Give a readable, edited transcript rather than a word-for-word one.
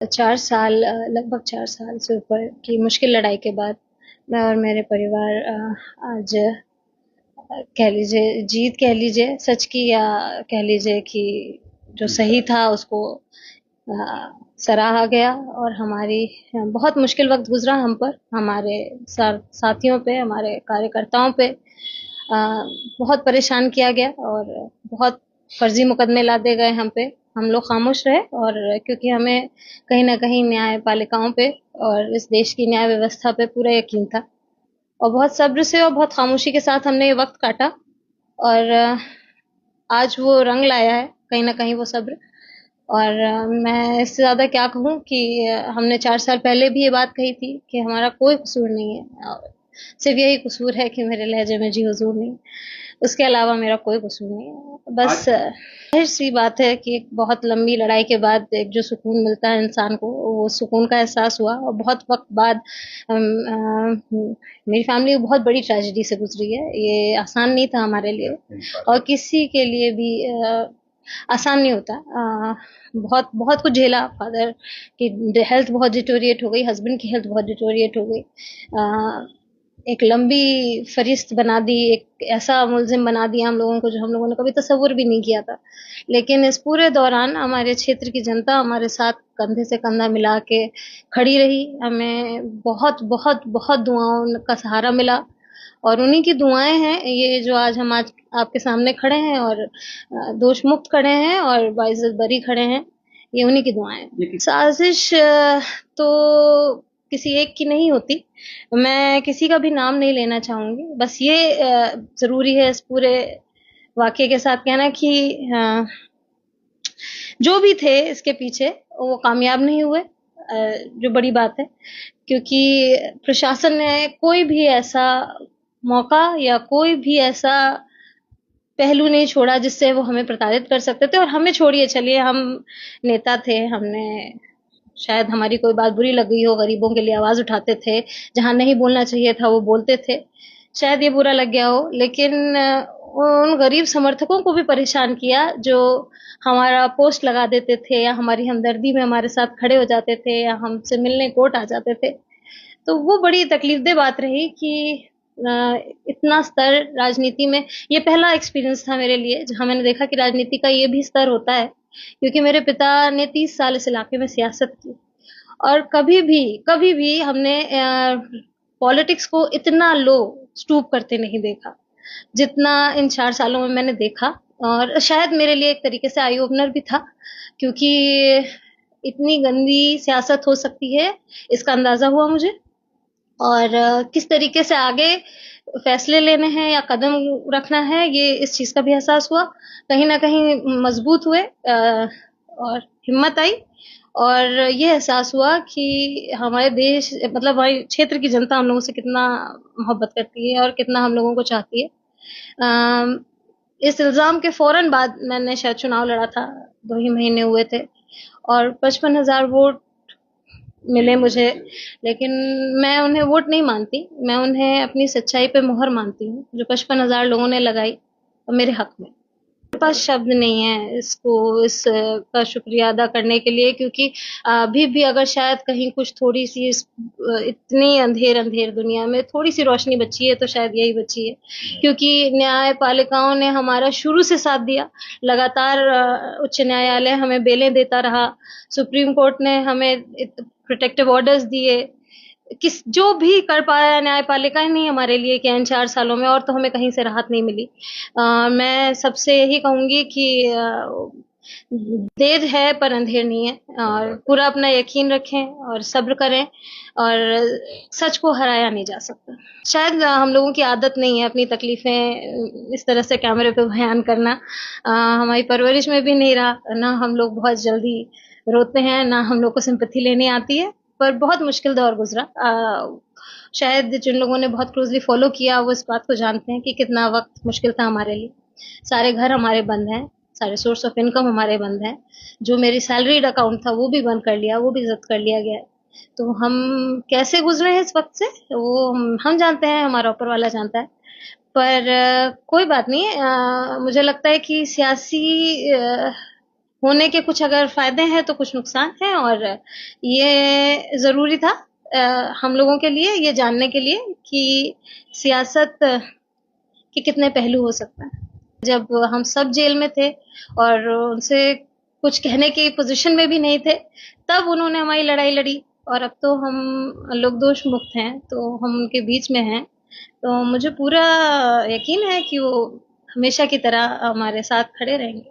4 साल लगभग 4 साल से ऊपर की मुश्किल लड़ाई के बाद मैं और मेरे परिवार आज कह लीजिए जीत कह लीजिए सच की, या कह लीजिए कि जो सही था उसको सराहा गया। और हमारी बहुत मुश्किल वक़्त गुज़रा हम पर, हमारे साथियों पे, हमारे कार्यकर्ताओं पे बहुत परेशान किया गया और बहुत फर्जी मुकदमे लादे गए हम पे। हम लोग खामोश रहे, और क्योंकि हमें कहीं न कहीं न्यायपालिकाओं पे और इस देश की न्याय व्यवस्था पे पूरा यकीन था, और बहुत सब्र से और बहुत खामोशी के साथ हमने ये वक़्त काटा। और आज वो रंग लाया है कहीं न कहीं वो सब्र। और मैं इससे ज़्यादा क्या कहूँ कि हमने 4 साल पहले भी ये बात कही थी कि हमारा कोई कसूर नहीं है। सिर्फ़ यही कसूर है कि मेरे लहज़े में जी हुज़ूर नहीं, उसके अलावा मेरा कोई कसूर नहीं है। बस ज़ाहिर-सी बात है कि एक बहुत लंबी लड़ाई के बाद एक जो सुकून मिलता है इंसान को, वो सुकून का एहसास हुआ। और बहुत वक़्त बाद मेरी फ़ैमिली बहुत बड़ी ट्रेजेडी से गुज़री है। ये आसान नहीं था हमारे लिए, और किसी के लिए भी आसान नहीं होता। बहुत बहुत कुछ झेला। फादर की हेल्थ बहुत डिटोरिएट हो गई, हस्बैंड की हेल्थ बहुत डिटोरिएट हो गई। एक लंबी फ़रिश्त बना दी, एक ऐसा मुल्ज़िम बना दिया हम लोगों को जो हम लोगों ने कभी तसव्वुर भी नहीं किया था। लेकिन इस पूरे दौरान हमारे क्षेत्र की जनता हमारे साथ कंधे से कंधा मिला के खड़ी रही। हमें बहुत बहुत बहुत दुआओं का सहारा मिला, और उन्हीं की दुआएँ हैं ये जो आज आपके सामने खड़े हैं, और दोष मुक्त खड़े हैं और बाइज़्ज़त बरी खड़े हैं। ये उन्हीं की दुआएँ हैं। साज़िश तो किसी एक की नहीं होती। मैं किसी का भी नाम नहीं लेना चाहूँगी। बस ये ज़रूरी है इस पूरे वाक़ये के साथ कहना कि जो भी थे इसके पीछे वो कामयाब नहीं हुए, जो बड़ी बात है। क्योंकि प्रशासन ने कोई भी ऐसा मौका या कोई भी ऐसा पहलू नहीं छोड़ा जिससे वो हमें प्रताड़ित कर सकते थे। और हमें छोड़िए, चलिए हम नेता थे, हमने शायद हमारी कोई बात बुरी लग गई हो, गरीबों के लिए आवाज़ उठाते थे, जहाँ नहीं बोलना चाहिए था वो बोलते थे, शायद ये बुरा लग गया हो। लेकिन उन गरीब समर्थकों को भी परेशान किया जो हमारा पोस्ट लगा देते थे, या हमारी हमदर्दी में हमारे साथ खड़े हो जाते थे, या हमसे मिलने कोर्ट आ जाते थे। तो वो बड़ी तकलीफ़देह बात रही कि अ, इतना स्तर राजनीति में, ये पहला एक्सपीरियंस था मेरे लिए जहाँ मैंने देखा कि राजनीति का ये भी स्तर होता है। क्योंकि मेरे पिता ने 30 साल इस इलाके में सियासत की, और कभी भी हमने पॉलिटिक्स को इतना लो स्टूप करते नहीं देखा, जितना इन 4 सालों में मैंने देखा। और शायद मेरे लिए एक तरीके से आई ओपनर भी था, क्योंकि इतनी गंदी सियासत हो सकती है, इसका अंदाज़ा हुआ मुझे। और किस तरीके से आगे फैसले लेने हैं या कदम रखना है, ये इस चीज़ का भी एहसास हुआ। कहीं न कहीं मज़बूत हुए, और हिम्मत आई, और ये एहसास हुआ कि हमारे देश, मतलब हमारे क्षेत्र की जनता हम लोगों से कितना मोहब्बत करती है और कितना हम लोगों को चाहती है। अम, इस इल्ज़ाम के फ़ौरन बाद मैंने शायद चुनाव लड़ा था, 2 ही महीने हुए थे, और 55,000 वोट मिले मुझे। लेकिन मैं उन्हें वोट नहीं मानती, मैं उन्हें अपनी सच्चाई पे मोहर मानती हूँ, जो 55,000 लोगों ने लगाई मेरे हक़ में। मेरे पास शब्द नहीं है का शुक्रिया अदा करने के लिए, क्योंकि अभी भी अगर शायद कहीं कुछ थोड़ी-सी इतनी अंधेर दुनिया में थोड़ी-सी रोशनी बची है, तो शायद यही बची है। क्योंकि न्यायपालिकाओं ने हमारा शुरू से साथ दिया। लगातार उच्च न्यायालय हमें बेलें देता रहा, सुप्रीम कोर्ट ने हमें प्रोटेक्टिव ऑर्डर्स दिए। जो भी कर पाया न्यायपालिका ने हमारे लिए किया इन 4 सालों में, और तो हमें कहीं से राहत नहीं मिली। मैं सबसे यही कहूँगी कि देर है पर अंधेर नहीं है, और पूरा अपना यकीन रखें और सब्र करें, और सच को हराया नहीं जा सकता। शायद हम लोगों की आदत नहीं है अपनी तकलीफ़ें इस तरह से कैमरे पे बयान करना। हमारी परवरिश में भी नहीं रहा, ना हम लोग बहुत जल्दी रोते हैं, ना हम लोग को सिम्पैथी लेनी आती है। पर बहुत मुश्किल दौर गुज़रा। शायद जिन लोगों ने बहुत क्लोज़ली फ़ॉलो किया वो इस बात को जानते हैं कि कितना वक़्त मुश्किल था हमारे लिए। सारे घर हमारे बंद हैं, सारे सोर्स ऑफ इनकम हमारे बंद हैं। जो मेरी सैलरीड अकाउंट था वो भी बंद कर लिया, वो भी ज़ब्त कर लिया गया है। तो हम कैसे गुज़रे हैं इस वक़्त से, वो हम जानते हैं, हमारा ऊपर वाला जानता है। पर कोई बात नहीं। मुझे लगता है कि सियासी होने के कुछ अगर फ़ायदे हैं तो कुछ नुकसान हैं, और ये ज़रूरी था हम लोगों के लिए ये जानने के लिए कि सियासत के कितने पहलू हो सकते हैं। जब हम सब जेल में थे और उनसे कुछ कहने की पोज़ीशन में भी नहीं थे, तब उन्होंने हमारी लड़ाई लड़ी, और अब तो हम लोग दोष मुक्त हैं, तो हम उनके बीच में हैं। तो मुझे पूरा यकीन है कि वो हमेशा की तरह हमारे साथ खड़े रहेंगे।